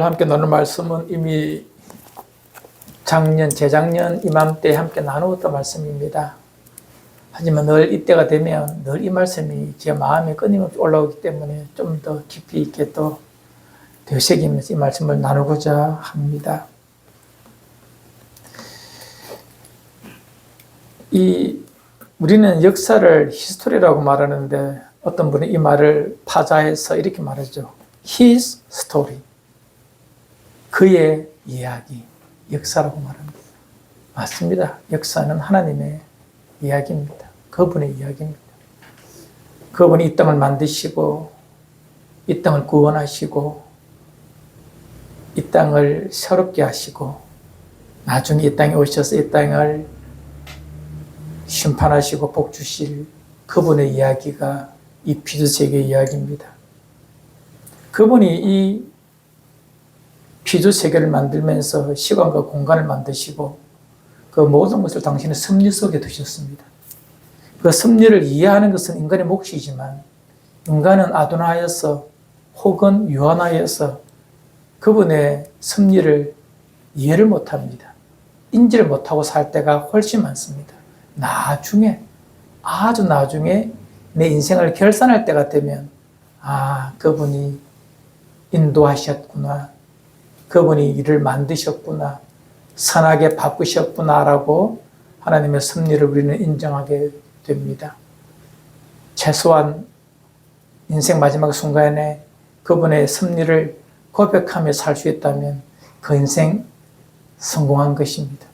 함께 나눌 말씀은 이미 재작년 이맘때 함께 나누었던 말씀입니다. 하지만 늘 이때가 되면 늘 이 말씀이 제 마음에 끊임없이 올라오기 때문에 좀 더 깊이 있게 또 되새기면서 이 말씀을 나누고자 합니다. 우리는 역사를 히스토리라고 말하는데 어떤 분이 이 말을 파자해서 이렇게 말하죠. His story. 그의 이야기. 역사라고 말합니다. 맞습니다. 역사는 하나님의 이야기입니다. 그분의 이야기입니다. 그분이 이 땅을 만드시고 이 땅을 구원하시고 이 땅을 새롭게 하시고 나중에 이 땅에 오셔서 이 땅을 심판하시고 복 주실 그분의 이야기가 이 피두세계의 이야기입니다. 그분이 이 피두세계를 만들면서 시간과 공간을 만드시고 그 모든 것을 당신의 섭리 속에 두셨습니다. 그 섭리를 이해하는 것은 인간의 몫이지만 인간은 아둔하여서 혹은 유한하여서 그분의 섭리를 이해를 못합니다. 인지를 못하고 살 때가 훨씬 많습니다. 나중에 아주 나중에 내 인생을 결산할 때가 되면 그분이 인도하셨구나. 그분이 일을 만드셨구나. 선하게 바꾸셨구나라고 하나님의 섭리를 우리는 인정하게 됩니다. 최소한 인생 마지막 순간에 그분의 섭리를 고백하며 살 수 있다면 그 인생 성공한 것입니다.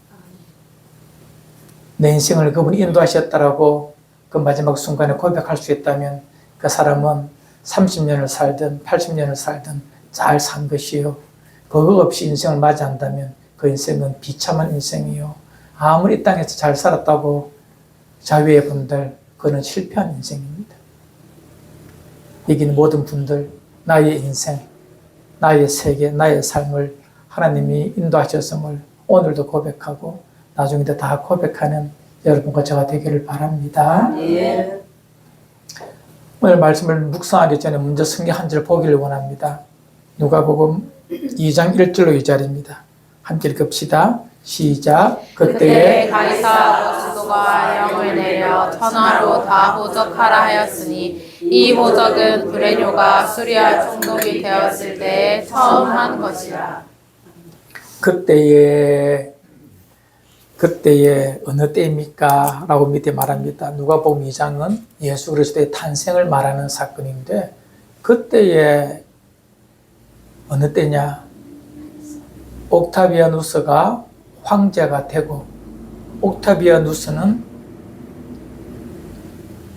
내 인생을 그분이 인도하셨다라고 그 마지막 순간에 고백할 수 있다면 그 사람은 30년을 살든 80년을 살든 잘 산 것이요. 그거 없이 인생을 맞이한다면 그 인생은 비참한 인생이요. 아무리 이 땅에서 잘 살았다고 자위의 분들, 그는 실패한 인생입니다. 이기는 모든 분들, 나의 인생, 나의 세계, 나의 삶을 하나님이 인도하셨음을 오늘도 고백하고 나중에도 다 고백하는 여러분과 제가 되기를 바랍니다. 예. 오늘 말씀을 묵상하기 전에 먼저 성경 한 절 보기를 원합니다. 누가복음 2장 1절로 2절입니다. 함께 읽읍시다. 시작. 그때에 가이사 어구스도가 영을 내려 천하로 다 호적하라 하였으니 이 호적은 브레뇨가 수리아 총독이 되었을 때에 처음 한 것이라. 그때에 어느 때입니까? 라고 밑에 말합니다. 누가복음 2장은 예수 그리스도의 탄생을 말하는 사건인데 그때에 어느 때냐? 옥타비아누스가 황제가 되고 옥타비아누스는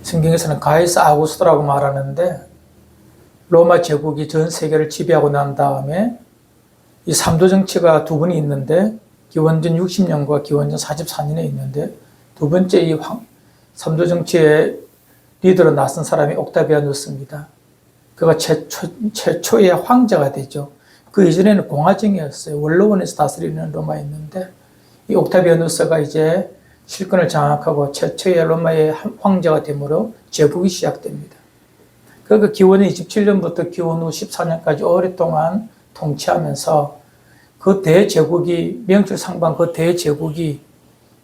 성경에서는 가이사 아구스토라고 말하는데 로마 제국이 전 세계를 지배하고 난 다음에 이 삼도 정치가 두 분이 있는데 기원전 60년과 기원전 44년에 있는데 두 번째 이 삼도 정치의 리더로 나선 사람이 옥타비아누스입니다. 그가 최초의 황제가 되죠. 그 이전에는 공화정이었어요. 원로원에서 다스리는 로마였는데 이 옥타비아누스가 이제 실권을 장악하고 최초의 로마의 황제가 되므로 제국이 시작됩니다. 그러니까 기원전 27년부터 기원 후 14년까지 오랫동안 통치하면서 그 대제국이 명실상부한 그 대제국이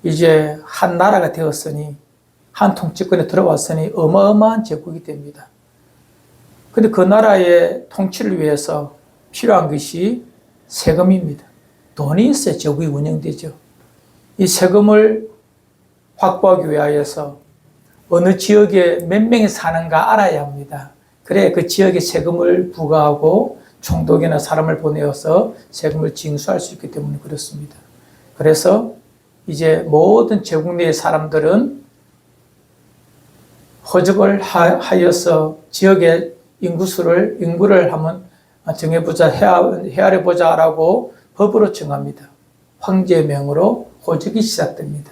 이제 한 나라가 되었으니 한 통치권에 들어왔으니 어마어마한 제국이 됩니다. 그런데 그 나라의 통치를 위해서 필요한 것이 세금입니다. 돈이 있어야 제국이 운영되죠. 이 세금을 확보하기 위하여서 어느 지역에 몇 명이 사는가 알아야 합니다. 그래 그 지역에 세금을 부과하고 총독이나 사람을 보내어서 세금을 징수할 수 있기 때문에 그렇습니다. 그래서 이제 모든 제국 내의 사람들은 허접을 하여서 지역의 인구를 한번 정해보자, 헤아려보자라고 법으로 정합니다. 황제의 명으로 호적이 시작됩니다.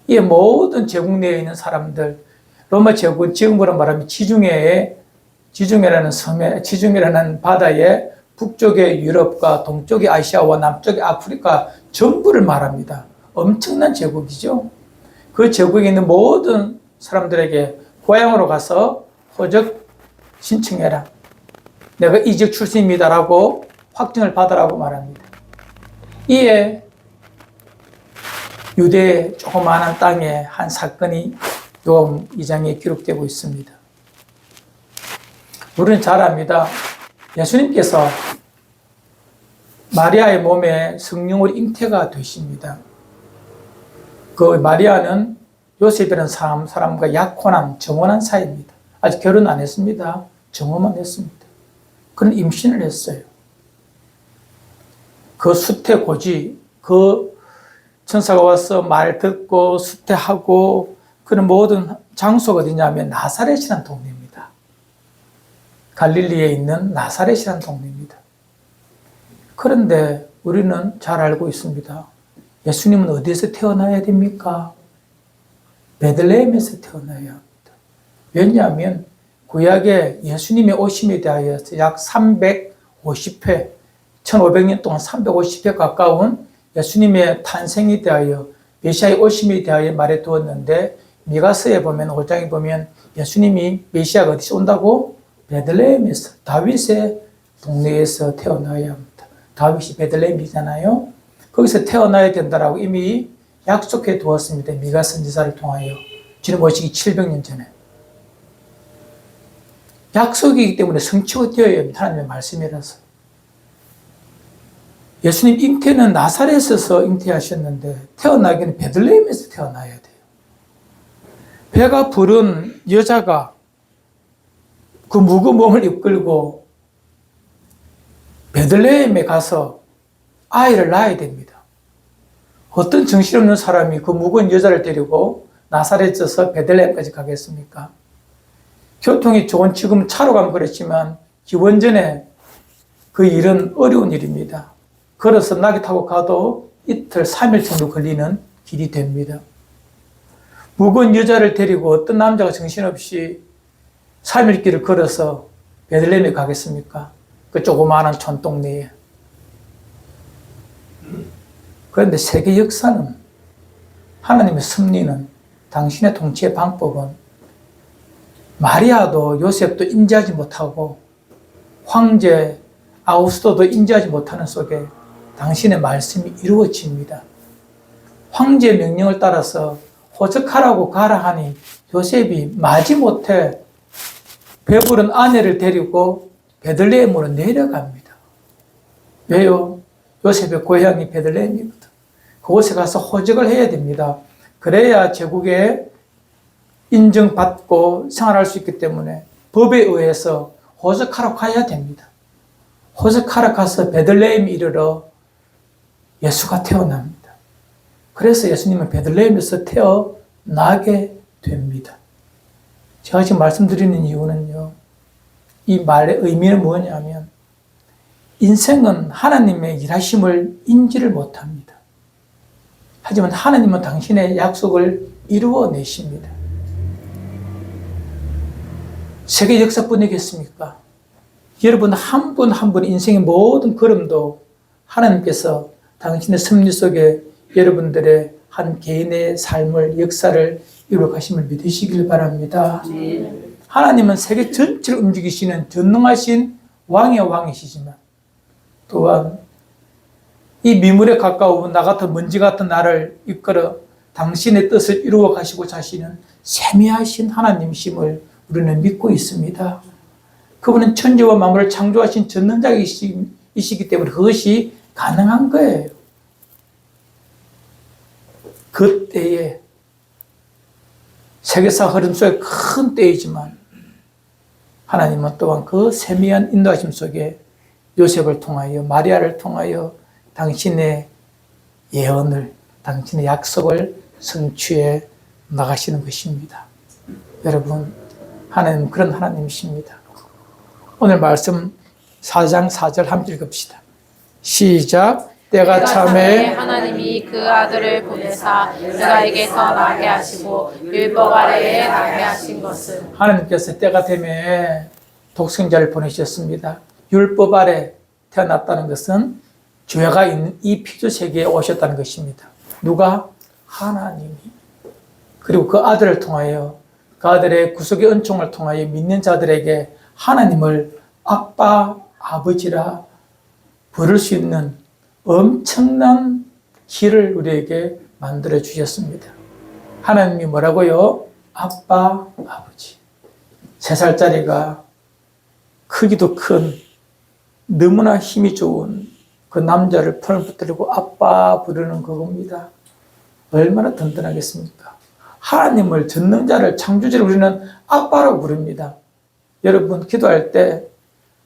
이 모든 제국 내에 있는 사람들, 로마 제국은 지금으로 말하면 지중해라는 바다의 북쪽의 유럽과 동쪽의 아시아와 남쪽의 아프리카 전부를 말합니다. 엄청난 제국이죠. 그 제국에 있는 모든 사람들에게 고향으로 가서 호적 신청해라. 내가 이 지역 출신입니다라고 확증을 받으라고 말합니다. 이에 유대의 조그마한 땅에 한 사건이 요한 2장에 기록되고 있습니다. 우리는 잘 압니다. 예수님께서 마리아의 몸에 성령으로 잉태가 되십니다. 그 마리아는 요셉이라는 사람과 약혼한 정혼한 사이입니다. 아직 결혼 안 했습니다. 정혼만 했습니다. 그는 임신을 했어요. 그 수태고지, 그 천사가 와서 말 듣고 수태하고 그런 모든 장소가 어디냐면 나사렛이라는 동네입니다. 갈릴리에 있는 나사렛이라는 동네입니다. 그런데 우리는 잘 알고 있습니다. 예수님은 어디에서 태어나야 됩니까? 베들레헴에서 태어나야 합니다. 왜냐하면 구약에 예수님의 오심에 대하여 약 350회, 1500년 동안 350회 가까운 예수님의 탄생에 대하여 메시아의 오심에 대하여 말해 두었는데 미가서에 보면 5장에 보면 예수님이 메시아가 어디서 온다고? 베들레헴에서 다윗의 동네에서 태어나야 합니다. 다윗이 베들레헴이잖아요. 거기서 태어나야 된다라고 이미 약속해 두었습니다. 미가 선지자를 통하여 주님 오시기 700년 전에. 약속이기 때문에 성취가 되어야 합니다. 하나님의 말씀이라서. 예수님 잉태는 나사렛에서 잉태하셨는데 태어나기는 베들레헴에서 태어나야 돼요. 배가 부른 여자가 그 무거운 몸을 이끌고 베들레헴에 가서 아이를 낳아야 됩니다. 어떤 정신없는 사람이 그 무거운 여자를 데리고 나사렛에서 베들레헴까지 가겠습니까? 교통이 좋은 지금 차로 가면 그렇지만 기원전에 그 일은 어려운 일입니다. 걸어서 낙이 타고 가도 이틀, 3일 정도 걸리는 길이 됩니다. 무거운 여자를 데리고 어떤 남자가 정신없이 3일 길을 걸어서 베들레헴에 가겠습니까? 그 조그마한 촌동네에. 그런데 세계 역사는 하나님의 섭리는 당신의 통치의 방법은 마리아도 요셉도 인지하지 못하고 황제 아우구스토도 인지하지 못하는 속에 당신의 말씀이 이루어집니다. 황제의 명령을 따라서 호적하라고 가라 하니 요셉이 마지못해 배부른 아내를 데리고 베들레헴으로 내려갑니다. 왜요? 요셉의 고향이 베들레헴이거든. 그곳에 가서 호적을 해야 됩니다. 그래야 제국에 인정받고 생활할 수 있기 때문에 법에 의해서 호적하러 가야 됩니다. 호적하러 가서 베들레헴 이르러 예수가 태어납니다. 그래서 예수님은 베들레헴에서 태어나게 됩니다. 제가 지금 말씀드리는 이유는요, 이 말의 의미는 뭐냐면 인생은 하나님의 일하심을 인지를 못합니다. 하지만 하나님은 당신의 약속을 이루어내십니다. 세계 역사뿐이겠습니까? 여러분 한 분 한 분 인생의 모든 걸음도 하나님께서 당신의 섭리 속에 여러분들의 한 개인의 삶을, 역사를 이루어 가심을 믿으시길 바랍니다. 하나님은 세계 전체를 움직이시는 전능하신 왕의 왕이시지만 또한 이 미물에 가까운 나 같은 먼지 같은 나를 이끌어 당신의 뜻을 이루어 가시고 자시는 세미하신 하나님이심을 우리는 믿고 있습니다. 그분은 천지와 만물을 창조하신 전능자이시기 때문에 그것이 가능한 거예요. 그 때에 세계사 흐름 속에 큰 때이지만 하나님은 또한 그 세미한 인도하심 속에 요셉을 통하여 마리아를 통하여 당신의 예언을, 당신의 약속을 성취해 나가시는 것입니다. 여러분, 하나님은 그런 하나님이십니다. 오늘 말씀 4장 4절 함께 읽읍시다. 시작. 때가 참에 하나님이 그 아들을 보내사 여자에게서 나게 하시고 율법 아래에 나게 하신 것은 하나님께서 때가 되매 독생자를 보내셨습니다. 율법 아래 태어났다는 것은 죄가 있는 이 피조 세계에 오셨다는 것입니다. 누가? 하나님이. 그리고 그 아들을 통하여 그 아들의 구속의 은총을 통하여 믿는 자들에게 하나님을 아빠, 아버지라 부를 수 있는 엄청난 길을 우리에게 만들어 주셨습니다. 하나님이 뭐라고요? 아빠, 아버지. 3살짜리가 크기도 큰 너무나 힘이 좋은 그 남자를 손을 붙들고 아빠 부르는 그겁니다. 얼마나 든든하겠습니까? 하나님을 전능자를 창조자를 우리는 아빠라고 부릅니다. 여러분 기도할 때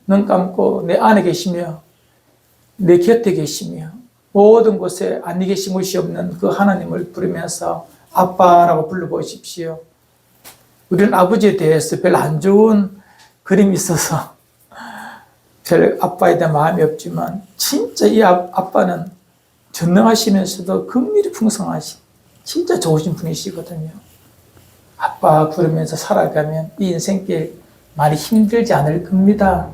눈 감고 내 안에 계시며 내 곁에 계시며 모든 곳에 아니 계신 곳이 없는 그 하나님을 부르면서 아빠라고 불러보십시오. 우리는 아버지에 대해서 별로 안 좋은 그림이 있어서 별 아빠에 대한 마음이 없지만 진짜 이 아빠는 전능하시면서도 긍휼이 풍성하신 진짜 좋으신 분이시거든요. 아빠 부르면서 살아가면 이 인생길 많이 힘들지 않을 겁니다.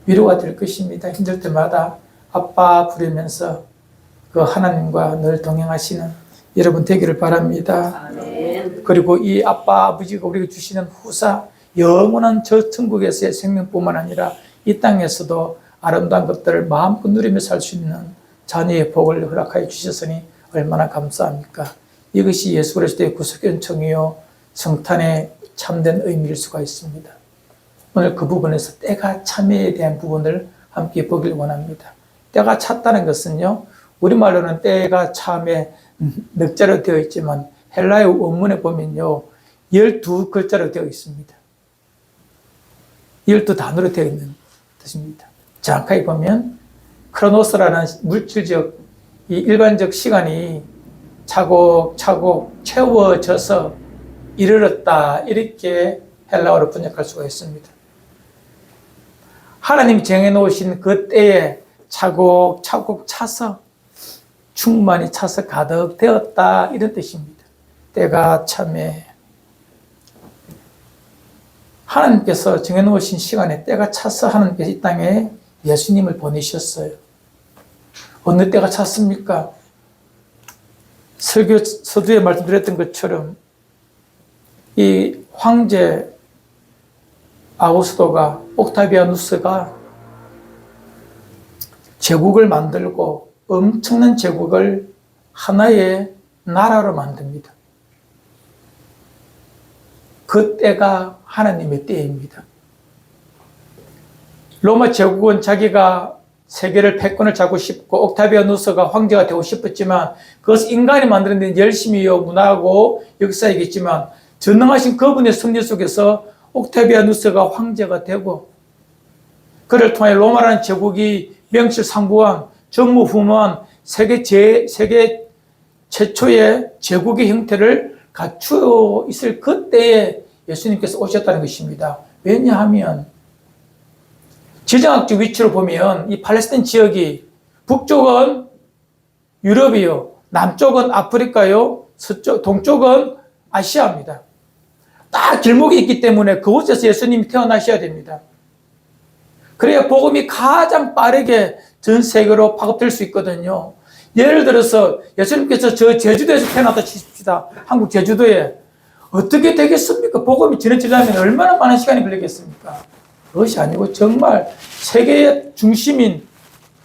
위로가 될 것입니다. 힘들 때마다 아빠 부르면서 그 하나님과 늘 동행하시는 여러분 되기를 바랍니다. 아멘. 그리고 이 아빠 아버지가 우리에게 주시는 후사 영원한 저 천국에서의 생명뿐만 아니라 이 땅에서도 아름다운 것들을 마음껏 누리며 살 수 있는 자녀의 복을 허락하여 주셨으니 얼마나 감사합니까? 이것이 예수 그리스도의 구속 연청이요 성탄의 참된 의미일 수가 있습니다. 오늘 그 부분에서 때가 참에 대한 부분을 함께 보길 원합니다. 때가 찼다는 것은요, 우리말로는 때가 참에 넉자로 되어 있지만 헬라의 원문에 보면요 12글자로 되어 있습니다. 12단어로 되어 있는 뜻입니다. 정확하게 보면 크로노스라는 물질적 이 일반적 시간이 차곡차곡 채워져서 이르렀다 이렇게 헬라어로 번역할 수가 있습니다. 하나님이 정해놓으신 그 때에 차곡차곡 차서 충만히 차서 가득 되었다 이런 뜻입니다. 때가 참에 하나님께서 정해놓으신 시간에 때가 차서 하나님께서 이 땅에 예수님을 보내셨어요. 어느 때가 찼습니까? 서두에 말씀드렸던 것처럼 이 황제 아우구스토가 옥타비아누스가 제국을 만들고 엄청난 제국을 하나의 나라로 만듭니다. 그 때가 하나님의 때입니다. 로마 제국은 자기가 세계를 패권을 잡고 싶고 옥타비아누스가 황제가 되고 싶었지만 그것은 인간이 만드는 열심히요 문화고 역사이겠지만 전능하신 그분의 섭리 속에서 옥타비아누스가 황제가 되고 그를 통해 로마라는 제국이 명실상부한 전무후무한 세계 최초의 제국의 형태를 갖추어 있을 그때에 예수님께서 오셨다는 것입니다. 왜냐하면 지정학적 위치로 보면 이 팔레스타인 지역이 북쪽은 유럽이요, 남쪽은 아프리카요, 동쪽은 아시아입니다. 딱 길목이 있기 때문에 그곳에서 예수님이 태어나셔야 됩니다. 그래야 복음이 가장 빠르게 전 세계로 파급될 수 있거든요. 예를 들어서 예수님께서 저 제주도에서 태어났다 치십시다. 한국 제주도에 어떻게 되겠습니까? 복음이 전해지려면 얼마나 많은 시간이 걸리겠습니까? 그것이 아니고 정말 세계의 중심인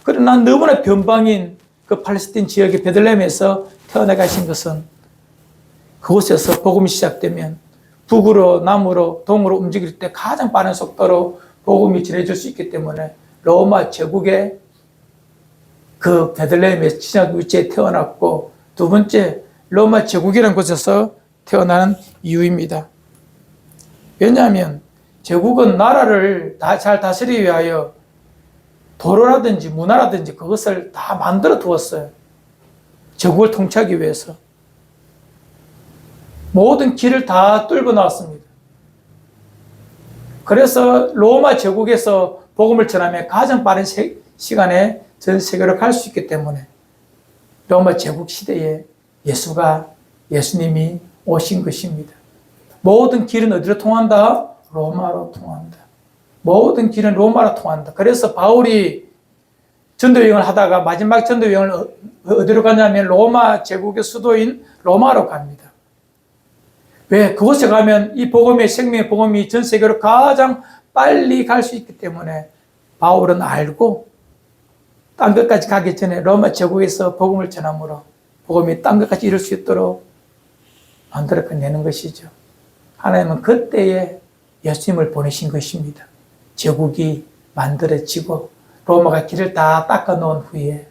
그러나 너무나 변방인 그 팔레스타인 지역의 베들레헴에서 태어나 가신 것은 그곳에서 복음이 시작되면 북으로 남으로 동으로 움직일 때 가장 빠른 속도로 복음이 전해질 수 있기 때문에 로마 제국의 그 베들레헴의 시작 위치에 태어났고 두 번째 로마 제국이라는 곳에서 태어나는 이유입니다. 왜냐하면 제국은 나라를 잘 다스리기 위하여 도로라든지 문화라든지 그것을 다 만들어 두었어요. 제국을 통치하기 위해서. 모든 길을 다 뚫고 나왔습니다. 그래서 로마 제국에서 복음을 전하면 가장 빠른 시간에 전 세계로 갈 수 있기 때문에 로마 제국 시대에 예수님이 오신 것입니다. 모든 길은 어디로 통한다? 로마로 통한다. 모든 길은 로마로 통한다. 그래서 바울이 전도여행을 하다가 마지막 전도여행을 어디로 가냐면 로마 제국의 수도인 로마로 갑니다. 왜? 그곳에 가면 이 복음의 생명의 복음이 전 세계로 가장 빨리 갈 수 있기 때문에 바울은 알고 땅 끝까지 가기 전에 로마 제국에서 복음을 전함으로 복음이 땅 끝까지 이룰 수 있도록 만들어내는 것이죠. 하나님은 그때에 예수님을 보내신 것입니다. 제국이 만들어지고 로마가 길을 다 닦아놓은 후에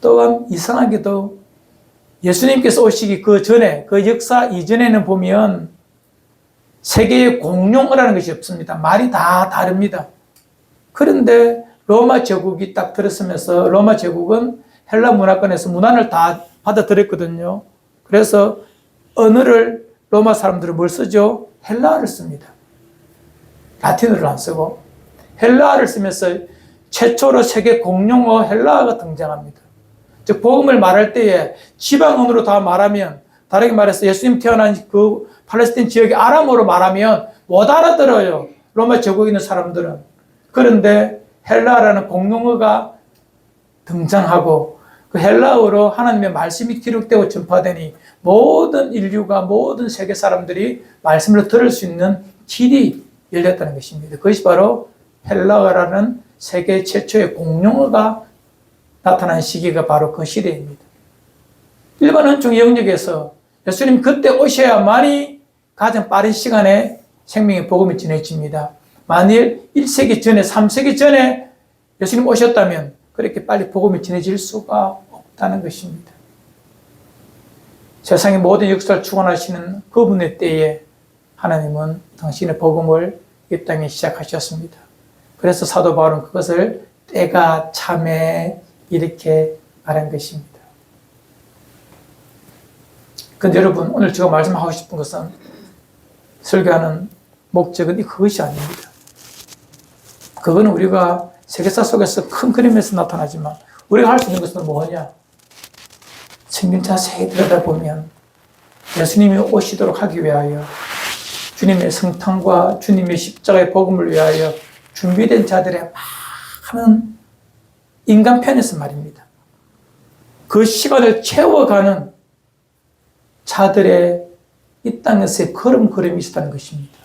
또한 이상하게도 예수님께서 오시기 그 전에, 그 역사 이전에는 보면 세계의 공용어라는 것이 없습니다. 말이 다 다릅니다. 그런데 로마 제국이 딱 들었으면서 로마 제국은 헬라 문화권에서 문안을 다 받아들였거든요. 그래서 언어를 로마 사람들은 뭘 쓰죠? 헬라어를 씁니다. 라틴어를 안 쓰고 헬라어를 쓰면서 최초로 세계 공용어 헬라어가 등장합니다. 즉 복음을 말할 때에 지방언어로 다 말하면, 다르게 말해서 예수님 태어난 그 팔레스타인 지역의 아람어로 말하면 못 알아들어요. 로마 제국에 있는 사람들은. 그런데 헬라어라는 공용어가 등장하고 그 헬라어로 하나님의 말씀이 기록되고 전파되니 모든 인류가, 모든 세계 사람들이 말씀을 들을 수 있는 길이 열렸다는 것입니다. 그것이 바로 헬라어라는 세계 최초의 공용어가 나타난 시기가 바로 그 시대입니다. 일반 헌중 영역에서 예수님 그때 오셔야만이 가장 빠른 시간에 생명의 복음이 전해집니다. 만일 1세기 전에, 3세기 전에 예수님 오셨다면 그렇게 빨리 복음이 전해질 수가 없다는 것입니다. 세상의 모든 역사를 주관하시는 그분의 때에 하나님은 당신의 복음을 이 땅에 시작하셨습니다. 그래서 사도 바울은 그것을 때가 참에 이렇게 말한 것입니다. 그런데 여러분, 오늘 제가 말씀하고 싶은 것은 설교하는 목적은 그것이 아닙니다. 그거는 우리가 세계사 속에서 큰 그림에서 나타나지만 우리가 할 수 있는 것은 뭐냐? 성경 자세히 들여다보면 예수님이 오시도록 하기 위하여 주님의 성탄과 주님의 십자가의 복음을 위하여 준비된 자들의 많은 인간 편에서 말입니다. 그 시간을 채워가는 자들의 이 땅에서의 걸음걸음이 있었다는 것입니다.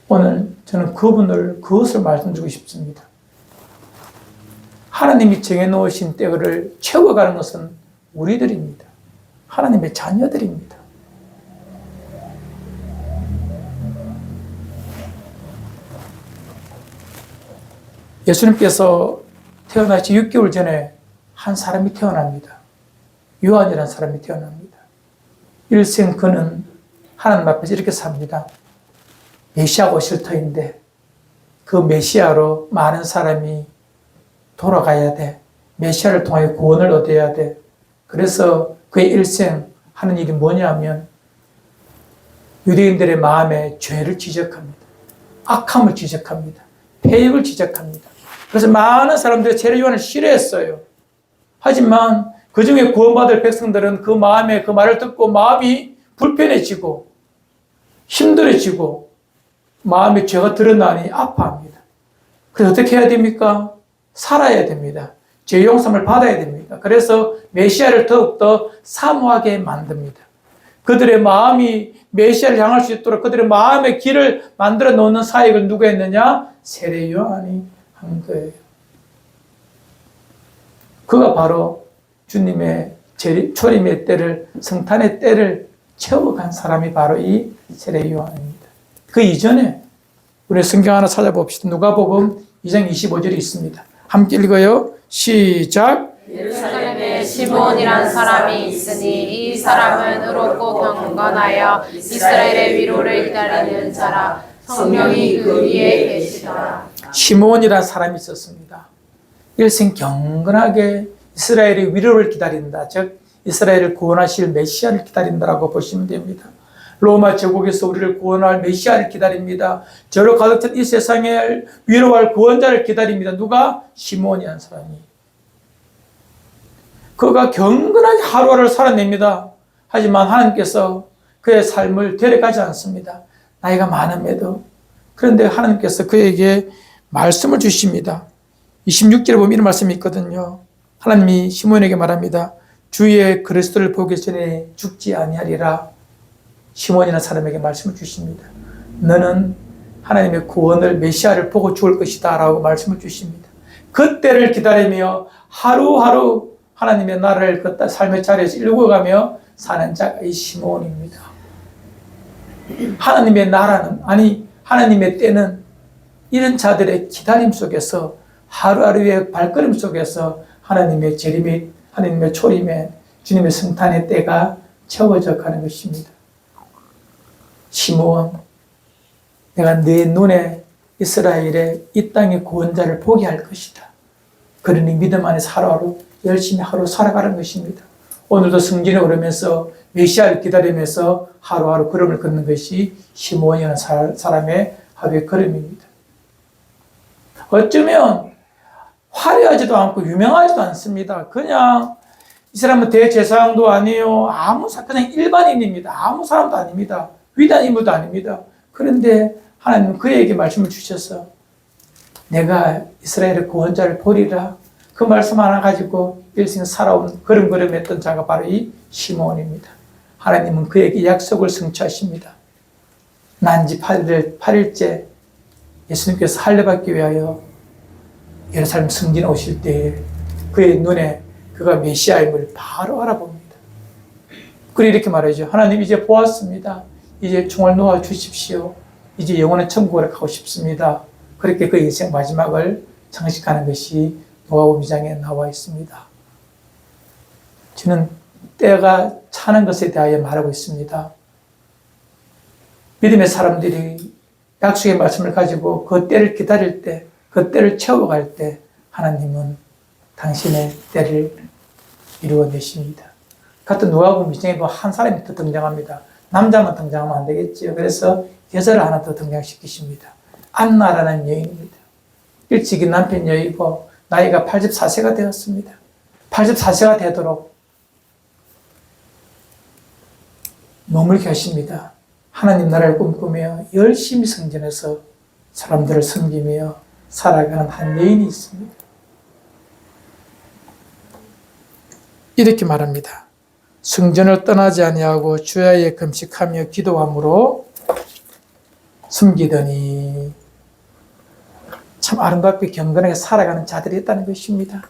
오늘 저는 그것을 말씀드리고 싶습니다. 하나님이 정해놓으신 때를 채워가는 것은 우리들입니다. 하나님의 자녀들입니다. 예수님께서 태어나시 6개월 전에 한 사람이 태어납니다. 요한이라는 사람이 태어납니다. 일생 그는 하나님 앞에서 이렇게 삽니다. 메시아가 오실 터인데 그 메시아로 많은 사람이 돌아가야 돼. 메시아를 통하여 구원을 얻어야 돼. 그래서 그의 일생 하는 일이 뭐냐면 유대인들의 마음에 죄를 지적합니다. 악함을 지적합니다. 폐역을 지적합니다. 그래서 많은 사람들이 세례 요한을 싫어했어요. 하지만 그 중에 구원받을 백성들은 그 마음에 그 말을 듣고 마음이 불편해지고 힘들어지고 마음에 죄가 드러나니 아파합니다. 그래서 어떻게 해야 됩니까? 살아야 됩니다. 죄 용서를 받아야 됩니다. 그래서 메시아를 더욱더 사모하게 만듭니다. 그들의 마음이 메시아를 향할 수 있도록 그들의 마음의 길을 만들어 놓는 사역을 누가 했느냐? 세례 요한이 한 거예요. 그가 바로 주님의 초림의 때를, 성탄의 때를 채워간 사람이 바로 이 세례 요한입니다. 그 이전에 우리 성경 하나 찾아봅시다. 누가복음 2장 25절이 있습니다. 함께 읽어요. 시작. 예루살렘에 시몬이란 사람이 있으니 이 사람은 의롭고 경건하여 이스라엘의 위로를 기다리는 자라. 성령이 그 위에 계시더라. 시몬이라는 사람이 있었습니다. 일생 경건하게 이스라엘의 위로를 기다린다. 즉 이스라엘을 구원하실 메시아를 기다린다라고 보시면 됩니다. 로마 제국에서 우리를 구원할 메시아를 기다립니다. 저로 가득 찬 이 세상에 위로할 구원자를 기다립니다. 누가? 시몬이라는 사람이. 그가 경건하게 하루하루를 살아냅니다. 하지만 하나님께서 그의 삶을 데려가지 않습니다. 나이가 많음에도. 그런데 하나님께서 그에게 말씀을 주십니다. 26절에 보면 이런 말씀이 있거든요. 하나님이 시몬에게 말합니다. 주의 그리스도를 보기 전에 죽지 아니하리라. 시몬이라는 사람에게 말씀을 주십니다. 너는 하나님의 구원을 메시아를 보고 죽을 것이다 라고 말씀을 주십니다. 그 때를 기다리며 하루하루 하나님의 나라를 그 삶의 자리에서 읽어가며 사는 자가 이 시므온입니다. 하나님의 나라는, 아니 하나님의 때는 이런 자들의 기다림 속에서, 하루하루의 발걸음 속에서 하나님의 재림의, 하나님의 초림의, 주님의 성탄의 때가 채워져 가는 것입니다. 시므온, 내가 네 눈에 이스라엘의 이 땅의 구원자를 보게 할 것이다. 그러니 믿음 안에서 하루하루 열심히 하루 살아가는 것입니다. 오늘도 성전에 오르면서 메시아를 기다리면서 하루하루 걸음을 걷는 것이 시므온이라는 사람의 하루의 걸음입니다. 어쩌면 화려하지도 않고 유명하지도 않습니다. 그냥 이 사람은 대제사장도 아니에요. 그냥 일반인입니다. 아무 사람도 아닙니다. 위대한 인물도 아닙니다. 그런데 하나님은 그에게 말씀을 주셔서 내가 이스라엘의 구원자를 보리라. 그 말씀 하나 가지고 일생 살아온 걸음걸음했던 자가 바로 이 시므온입니다. 하나님은 그에게 약속을 성취하십니다. 난지 8일째 예수님께서 할례받기 위하여 예루살렘 성전에 오실 때에 그의 눈에 그가 메시아임을 바로 알아봅니다. 그리고 이렇게 말하죠. 하나님 이제 보았습니다. 이제 총을 놓아 주십시오. 이제 영원한 천국으로 가고 싶습니다. 그렇게 그 인생 마지막을 장식하는 것이 누가복음 2장에 나와 있습니다. 저는 때가 차는 것에 대하여 말하고 있습니다. 믿음의 사람들이 약속의 말씀을 가지고 그 때를 기다릴 때, 그 때를 채워갈 때 하나님은 당신의 때를 이루어내십니다. 같은 누가복음 2장에 한 사람이 더 등장합니다. 남자만 등장하면 안 되겠지요. 그래서 여자를 하나 더 등장시키십니다. 안나라는 여인입니다. 일찍이 남편 여의고 나이가 84세가 되었습니다. 84세가 되도록 머물게 하십니다. 하나님 나라를 꿈꾸며 열심히 성전에서 사람들을 섬기며 살아가는 한 여인이 있습니다. 이렇게 말합니다. 성전을 떠나지 아니하고 주야에 금식하며 기도함으로 숨기더니 참 아름답게 경건하게 살아가는 자들이 있다는 것입니다.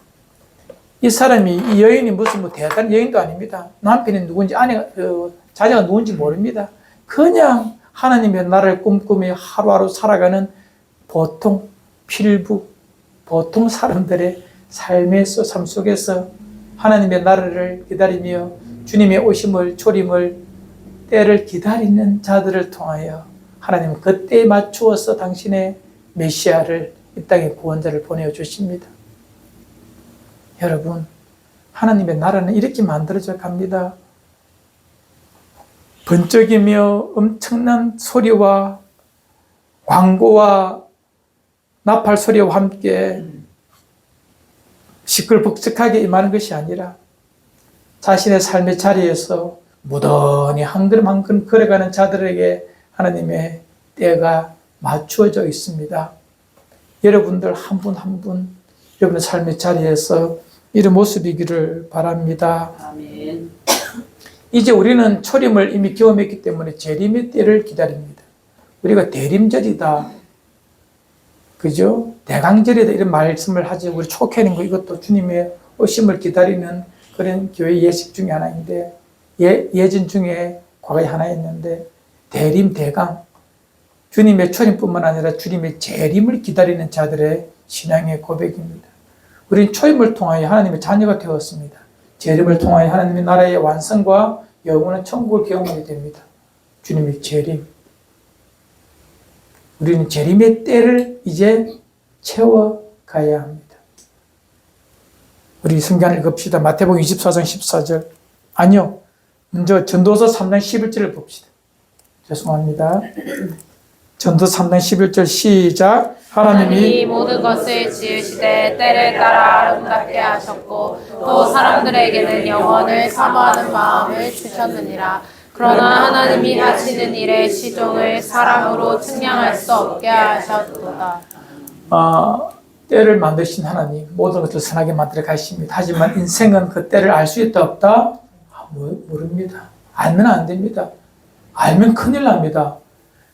이 사람이, 이 여인이 무슨 대단한 여인도 아닙니다. 남편이 누군지, 자녀가 누군지 모릅니다. 그냥 하나님의 나라를 꿈꾸며 하루하루 살아가는 보통 필부, 보통 사람들의 삶 속에서 하나님의 나라를 기다리며 주님의 오심을, 초림을, 때를 기다리는 자들을 통하여 하나님은 그때에 맞추어서 당신의 메시아를, 이 땅의 구원자를 보내주십니다. 여러분, 하나님의 나라는 이렇게 만들어져 갑니다. 번쩍이며 엄청난 소리와 광고와 나팔 소리와 함께 시끌벅적하게 임하는 것이 아니라 자신의 삶의 자리에서 무던히 한 걸음 한 걸음 걸어가는 자들에게 하나님의 때가 맞추어져 있습니다. 여러분들 한 분 한 분 여러분의 삶의 자리에서 이런 모습이기를 바랍니다. 아멘. 이제 우리는 초림을 이미 경험했기 때문에 재림의 때를 기다립니다. 우리가 대림절이다, 그죠? 대강절이다 이런 말씀을 하죠. 우리 초케는 거 이것도 주님의 오심을 기다리는 그런 교회 예식 중에 하나인데, 예전 중에 과거에 하나였는데, 대림, 대강, 주님의 초림뿐만 아니라 주님의 재림을 기다리는 자들의 신앙의 고백입니다. 우리는 초림을 통하여 하나님의 자녀가 되었습니다. 재림을 통하여 하나님의 나라의 완성과 영원한 천국을 경험하게 됩니다. 주님의 재림. 우리는 재림의 때를 이제 채워가야 합니다. 우리 성경을 읽읍시다. 마태복음 24장 14절. 아니요. 먼저 전도서 3장 11절을 봅시다. 죄송합니다. 전도서 3장 11절 시작. 하나님이 모든 것을 지으시되 때를 따라 아름답게 하셨고 또 사람들에게는 영원을 사모하는 마음을 주셨느니라. 그러나 하나님이 하시는 일의 시종을 사람으로 측량할 수 없게 하셨도다. 때를 만드신 하나님 모든 것을 선하게 만들어 가십니다. 하지만 인생은 그 때를 알 수 있다 없다? 모릅니다. 알면 안 됩니다. 알면 큰일 납니다.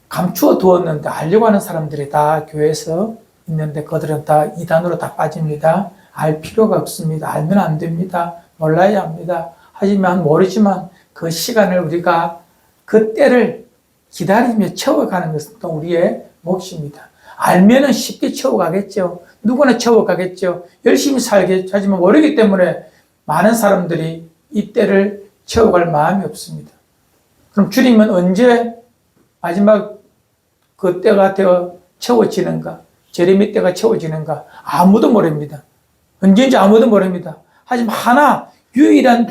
감추어 두었는데 알려고 하는 사람들이 다 교회에서 있는데 그들은 다 이단으로 다 빠집니다. 알 필요가 없습니다. 알면 안 됩니다. 몰라야 합니다. 하지만 모르지만 그 시간을 우리가 그 때를 기다리며 채워가는 것은 또 우리의 몫입니다. 알면은 쉽게 채워가겠죠. 누구나 채워가겠죠. 열심히 살겠죠. 하지만 모르기 때문에 많은 사람들이 이 때를 채워갈 마음이 없습니다. 그럼 주님은 언제 마지막 그 때가 되어 채워지는가? 제레미 때가 채워지는가? 아무도 모릅니다. 언제인지 아무도 모릅니다. 하지만 하나 유일한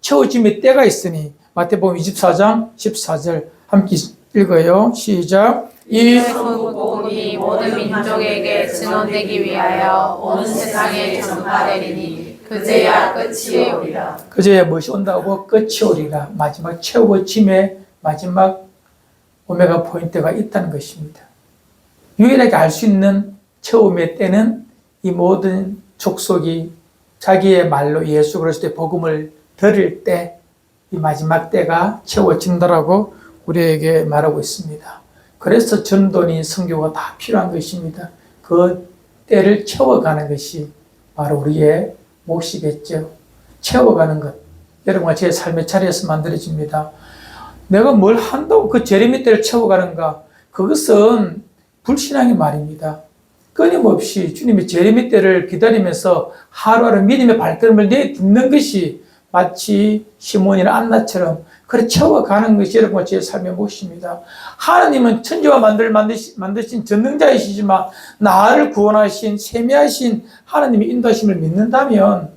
채워짐의 때가 있으니 마태복음 24장 14절 함께 읽어요. 시작. 이 복음이 모든 민족에게 증언되기 위하여 온 세상에 전파되리니 그제야 끝이 오리라. 그제야 무엇이 온다고? 끝이 오리라. 마지막 채워짐의 마지막 오메가 포인트가 있다는 것입니다. 유일하게 알 수 있는 채움의 때는 이 모든 족속이 자기의 말로 예수 그리스도의 복음을 들을 때 이 마지막 때가 채워진다라고 우리에게 말하고 있습니다. 그래서 전도니 선교가 다 필요한 것입니다. 그 때를 채워가는 것이 바로 우리의 몫이겠죠. 채워가는 것. 여러분과 제 삶의 자리에서 만들어집니다. 내가 뭘 한다고 그 제레미 때를 채워가는가? 그것은 불신앙의 말입니다. 끊임없이 주님의 제레미 때를 기다리면서 하루하루 믿음의 발걸음을 내딛는 것이 마치 시몬이나 안나처럼 그래 채워가는 것이 여러분과 제 삶의 몫입니다. 하나님은 천지와 만드신 전능자이시지만 나를 구원하신 세미하신 하나님의 인도하심을 믿는다면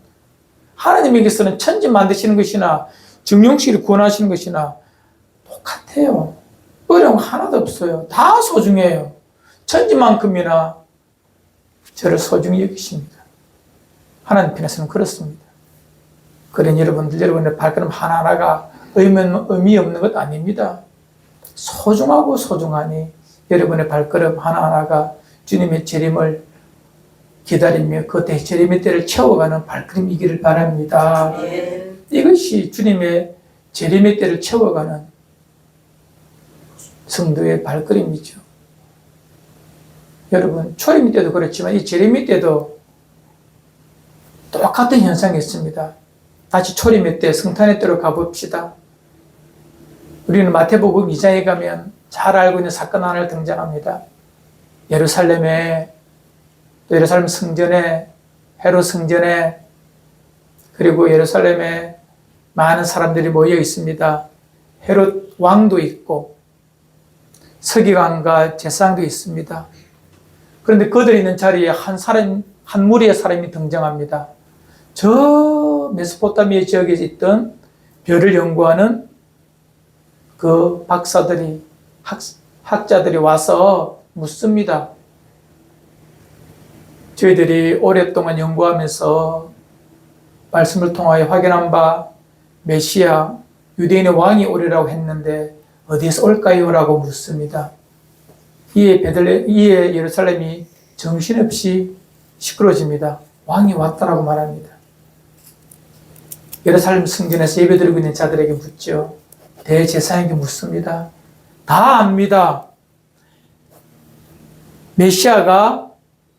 하나님에게서는 천지 만드시는 것이나 정용식을 구원하시는 것이나 똑같아요. 어려움 하나도 없어요. 다 소중해요. 천지만큼이나 저를 소중히 여기십니다. 하나님 편에서는 그렇습니다. 그러니 여러분의 발걸음 하나하나가 의미 없는 것 아닙니다. 소중하고 소중하니 여러분의 발걸음 하나하나가 주님의 재림을 기다리며 그 재림의 때를 채워가는 발걸음이기를 바랍니다. 이것이 주님의 재림의 때를 채워가는 성도의 발걸음이죠. 여러분, 초림이 때도 그렇지만 이 재림이 때도 똑같은 현상이 있습니다. 다시 초림의 때, 성탄의 때로 가봅시다. 우리는 마태복음 2장에 가면 잘 알고 있는 사건 하나를 등장합니다. 예루살렘 성전에, 헤롯 성전에, 그리고 예루살렘에 많은 사람들이 모여 있습니다. 헤롯 왕도 있고, 서기관과 제사장도 있습니다. 그런데 그들이 있는 자리에 한 무리의 사람이 등장합니다. 저 메소포타미아 지역에 있던 별을 연구하는 그 박사들이, 학자들이 와서 묻습니다. 저희들이 오랫동안 연구하면서 말씀을 통하여 확인한 바 메시아, 유대인의 왕이 오리라고 했는데 어디에서 올까요? 라고 묻습니다. 이에 예루살렘이 정신없이 시끄러집니다. 왕이 왔다라고 말합니다. 예루살렘 성전에서 예배드리고 있는 자들에게 묻죠. 대제사장에게 묻습니다. 다 압니다. 메시아가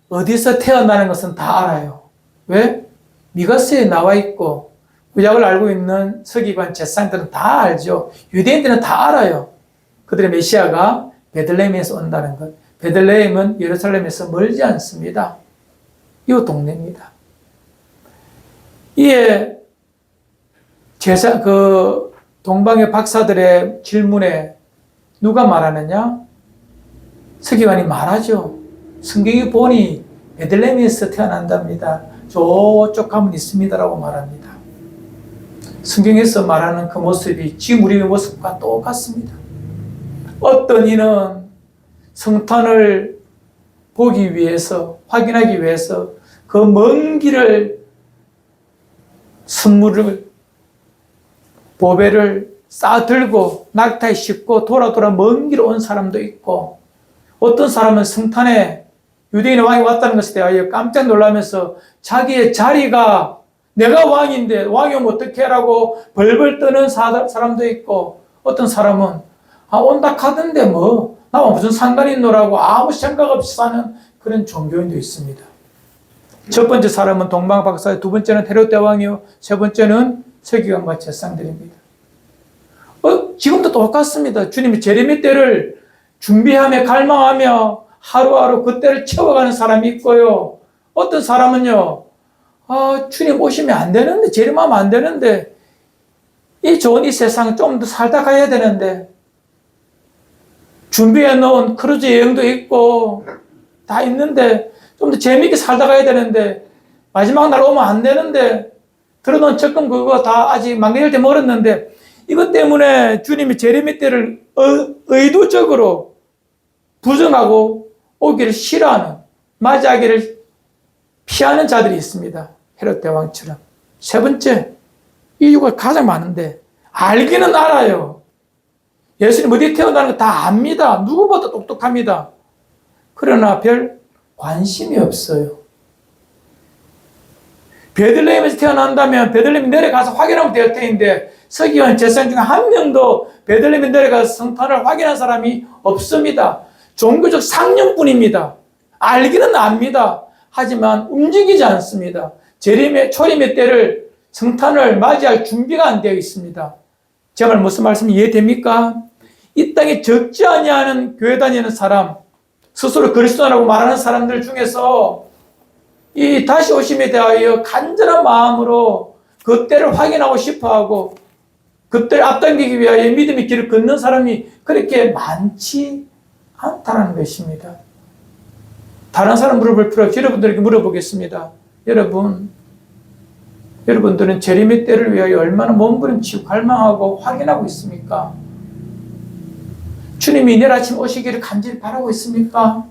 어디서 태어나는 것은 다 알아요. 왜? 미가서에 나와 있고 구약을 알고 있는 서기관 제사장들은 다 알죠. 유대인들은 다 알아요. 그들의 메시아가 베들레헴에서 온다는 것. 베들레헴은 예루살렘에서 멀지 않습니다. 이 동네입니다. 이에 동방의 박사들의 질문에 누가 말하느냐? 서기관이 말하죠. 성경이 보니 베들레헴에서 태어난답니다. 저쪽 가면 있습니다라고 말합니다. 성경에서 말하는 그 모습이 지금 우리의 모습과 똑같습니다. 어떤 이는 성탄을 보기 위해서, 확인하기 위해서 그 먼 길을 선물을, 보배를 싸들고 낙타에 싣고 돌아 먼 길 온 사람도 있고, 어떤 사람은 성탄에 유대인의 왕이 왔다는 것에 대하여 깜짝 놀라면서 자기의 자리가 내가 왕인데 왕이 오면 어떻게 하라고 벌벌 떠는 사람도 있고, 어떤 사람은 온다 카던데 뭐 나와 무슨 상관이 있노라고 아무 생각 없이 사는 그런 종교인도 있습니다. 첫 번째 사람은 동방 박사, 두 번째는 헤롯 대왕이요, 세 번째는 서기관과 제사장들입니다. 지금도 똑같습니다. 주님이 재림의 때를 준비하며 갈망하며 하루하루 그 때를 채워가는 사람이 있고요. 어떤 사람은요, 주님 오시면 안 되는데, 재림하면 안 되는데, 이 좋은 이 세상 좀 더 살다 가야 되는데, 준비해 놓은 크루즈 여행도 있고, 다 있는데, 좀 더 재미있게 살다 가야 되는데, 마지막 날 오면 안 되는데, 들어놓은 적금 그거 다 아직 만기될 때 멀었는데, 이것 때문에 주님이 재림의 때를 의도적으로 부정하고 오기를 싫어하는, 맞이하기를 피하는 자들이 있습니다. 헤롯 대왕처럼. 세 번째, 이유가 가장 많은데, 알기는 알아요. 예수님 어디 태어나는 거 다 압니다. 누구보다 똑똑합니다. 그러나 별 관심이 없어요. 베들레헴에서 태어난다면 베들레헴에 내려가서 확인하면 될 텐데, 서기관 제사장 중에 한 명도 베들레헴에 내려가서 성탄을 확인한 사람이 없습니다. 종교적 상념뿐입니다. 알기는 압니다. 하지만 움직이지 않습니다. 초림의 때를, 성탄을 맞이할 준비가 안 되어 있습니다. 제 말 무슨 말씀 이해됩니까? 이 땅에 적지 아니하는 교회 다니는 사람, 스스로 그리스도라고 말하는 사람들 중에서 이 다시 오심에 대하여 간절한 마음으로 그 때를 확인하고 싶어하고 그 때를 앞당기기 위하여 믿음의 길을 걷는 사람이 그렇게 많지 않다는 것입니다. 다른 사람 물어볼 필요 없이 여러분들에게 물어보겠습니다. 여러분들은 재림의 때를 위하여 얼마나 몸부림치고 갈망하고 확인하고 있습니까? 주님이 내일 아침 오시기를 간절히 바라고 있습니까?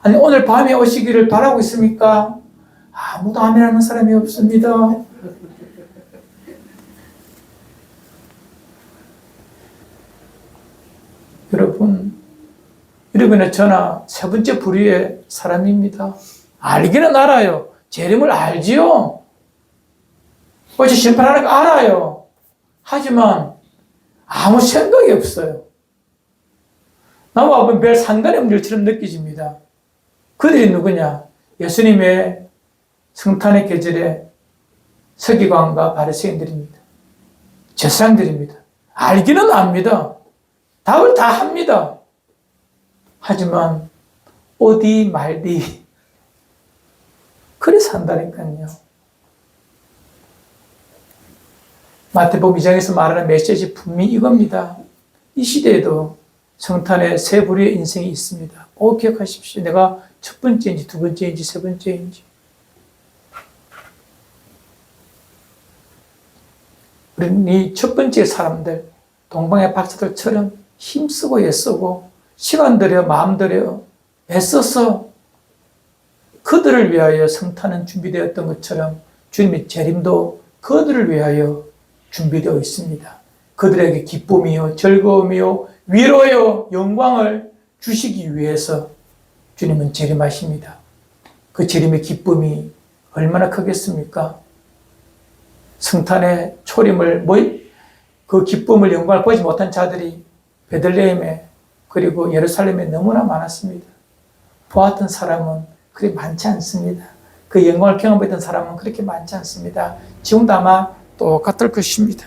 아니 오늘 밤에 오시기를 바라고 있습니까? 아무도 아멘하는 사람이 없습니다. 여러분의 저나 세 번째 부류의 사람입니다. 알기는 알아요. 재림을 알지요. 어찌 심판하는 거 알아요. 하지만 아무 생각이 없어요. 나와 별 상관이 없는 일처럼 느껴집니다. 그들이 누구냐? 예수님의 성탄의 계절에 서기관과 바리새인들입니다. 제사장들입니다. 알기는 압니다. 답을 다 합니다. 하지만 어디 말디 그래 산다니까요. 마태복음 2장에서 말하는 메시지 분명히 이겁니다. 이 시대에도 성탄의 세 부류의 인생이 있습니다. 꼭 기억하십시오. 내가 첫 번째인지 두 번째인지 세 번째인지. 우리는 이 첫 번째 사람들, 동방의 박사들처럼 힘쓰고 애쓰고 시간 들여 마음 들여 애써서 그들을 위하여 성탄은 준비되었던 것처럼 주님의 재림도 그들을 위하여 준비되어 있습니다. 그들에게 기쁨이요, 즐거움이요, 위로요, 영광을 주시기 위해서 주님은 재림하십니다. 그 재림의 기쁨이 얼마나 크겠습니까? 성탄의 초림을, 그 기쁨을, 영광을 보지 못한 자들이 베들레헴에 그리고 예루살렘에 너무나 많았습니다. 보았던 사람은 그렇게 많지 않습니다. 그 영광을 경험했던 사람은 그렇게 많지 않습니다. 지금도 아마 똑같을 것입니다.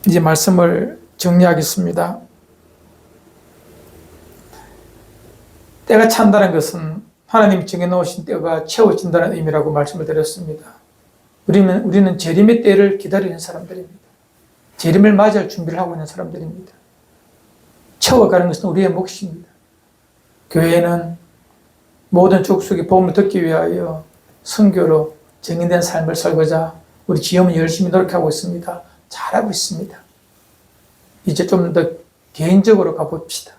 이제 말씀을 정리하겠습니다. 때가 찬다는 것은 하나님이 정해놓으신 때가 채워진다는 의미라고 말씀을 드렸습니다. 우리는 재림의 때를 기다리는 사람들입니다. 재림을 맞이할 준비를 하고 있는 사람들입니다. 채워가는 것은 우리의 몫입니다. 교회는 모든 족속의 복음을 듣기 위하여 선교로 정인된 삶을 살고자 우리 지역은 열심히 노력하고 있습니다. 잘하고 있습니다. 이제 좀 더 개인적으로 가봅시다.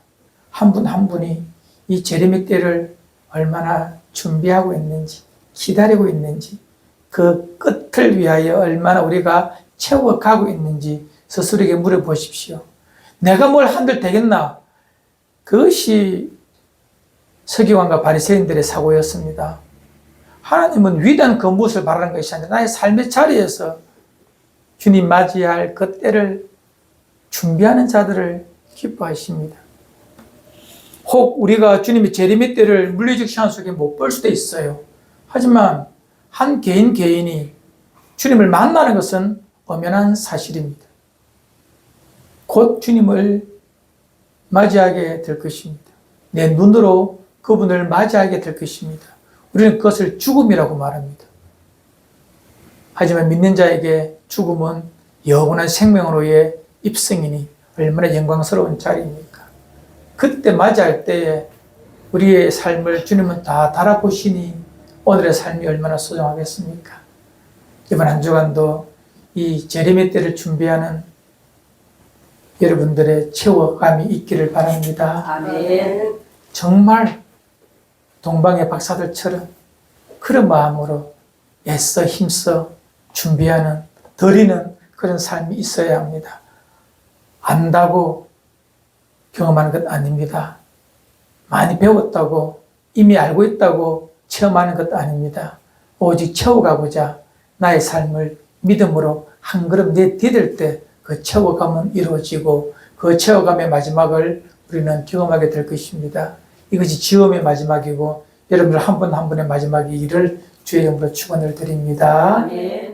한 분 한 분이 이 재림의 때를 얼마나 준비하고 있는지, 기다리고 있는지, 그 끝을 위하여 얼마나 우리가 채워가고 있는지 스스로에게 물어보십시오. 내가 뭘 한들 되겠나? 그것이 서기관과 바리새인들의 사고였습니다. 하나님은 위대한 그 무엇을 바라는 것이 아니라 나의 삶의 자리에서 주님 맞이할 그 때를 준비하는 자들을 기뻐하십니다. 혹 우리가 주님의 재림의 때를 물리적 시간 속에 못 볼 수도 있어요. 하지만 한 개인이 주님을 만나는 것은 엄연한 사실입니다. 곧 주님을 맞이하게 될 것입니다. 내 눈으로 그분을 맞이하게 될 것입니다. 우리는 그것을 죽음이라고 말합니다. 하지만 믿는 자에게 죽음은 영원한 생명으로의 입성이니 얼마나 영광스러운 자리입니까? 그때 맞이할 때에 우리의 삶을 주님은 다 달아보시니 오늘의 삶이 얼마나 소중하겠습니까? 이번 한 주간도 이 재림의 때를 준비하는 여러분들의 체험감이 있기를 바랍니다. 아멘. 정말 동방의 박사들처럼 그런 마음으로 애써 힘써 준비하는, 드리는 그런 삶이 있어야 합니다. 안다고 경험하는 것 아닙니다. 많이 배웠다고, 이미 알고 있다고 체험하는 것도 아닙니다. 오직 채워가고자 나의 삶을 믿음으로 한 걸음 내디딜 때 그 채워감은 이루어지고 그 채워감의 마지막을 우리는 경험하게 될 것입니다. 이것이 지음의 마지막이고 여러분들 한 분 한 분의 마지막이기를 주의 이름으로 축원을 드립니다. 아멘.